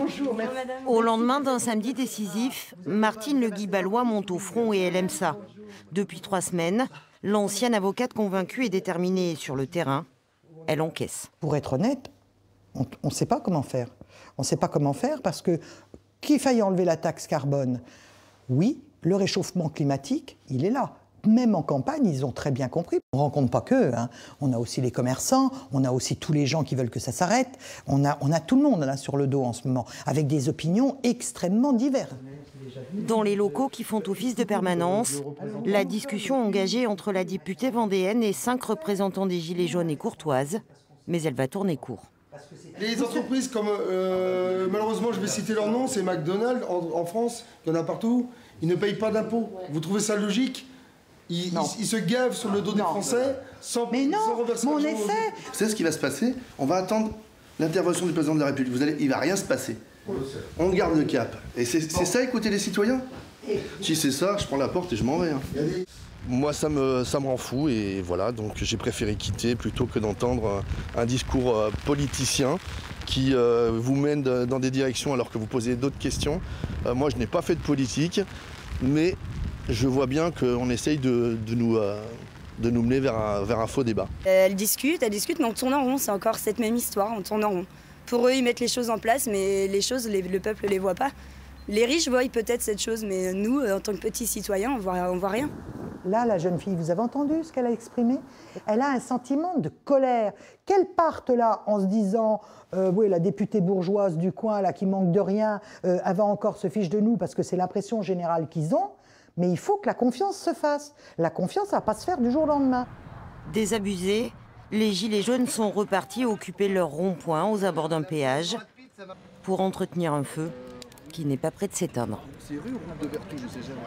Bonjour, merci. Au lendemain d'un samedi décisif, Martine Le Guy-Ballois monte au front et elle aime ça. Depuis 3 semaines, l'ancienne avocate convaincue et déterminée sur le terrain, elle encaisse. Pour être honnête, on ne sait pas comment faire. On ne sait pas comment faire parce que qu'il faille enlever la taxe carbone, oui, le réchauffement climatique, il est là. Même en campagne, ils ont très bien compris. On ne rencontre pas qu'eux, hein. On a aussi les commerçants, on a aussi tous les gens qui veulent que ça s'arrête. On a tout le monde là sur le dos en ce moment, avec des opinions extrêmement diverses. Dans les locaux qui font office de permanence, la discussion engagée entre la députée vendéenne et 5 représentants des Gilets jaunes est courtoise, mais elle va tourner court. Les entreprises comme, malheureusement je vais citer leur nom, c'est McDonald's en France, il y en a partout, ils ne payent pas d'impôts. Vous trouvez ça logique? Ils se gavent sur le dos des Français sans reverser on l'argent. essaie. Vous savez ce qui va se passer? On va attendre l'intervention du président de la République. Il ne va rien se passer. On garde le cap. Et c'est ça, écouter les citoyens? Si c'est ça, je prends la porte et je m'en vais. Hein. Moi, ça me rend fou et voilà, donc j'ai préféré quitter plutôt que d'entendre un discours politicien qui vous mène dans des directions alors que vous posez d'autres questions. Moi, je n'ai pas fait de politique, mais je vois bien qu'on essaye de nous mener vers un faux débat. Elle discute, mais on tourne en rond, c'est encore cette même histoire, on tourne en rond. Pour eux, ils mettent les choses en place, mais les choses, le peuple ne les voit pas. Les riches voient peut-être cette chose, mais nous, en tant que petits citoyens, on voit rien. Là, la jeune fille, vous avez entendu ce qu'elle a exprimé? Elle a un sentiment de colère. Qu'elle parte là en se disant oui, la députée bourgeoise du coin là, qui manque de rien, elle va encore se fiche de nous parce que c'est l'impression générale qu'ils ont. Mais il faut que la confiance se fasse. La confiance, ça ne va pas se faire du jour au lendemain. Désabusés, les Gilets jaunes sont repartis occuper leur rond-point aux abords d'un péage pour entretenir un feu qui n'est pas prêt de s'éteindre. C'est rue ou route de Vertou, je sais jamais.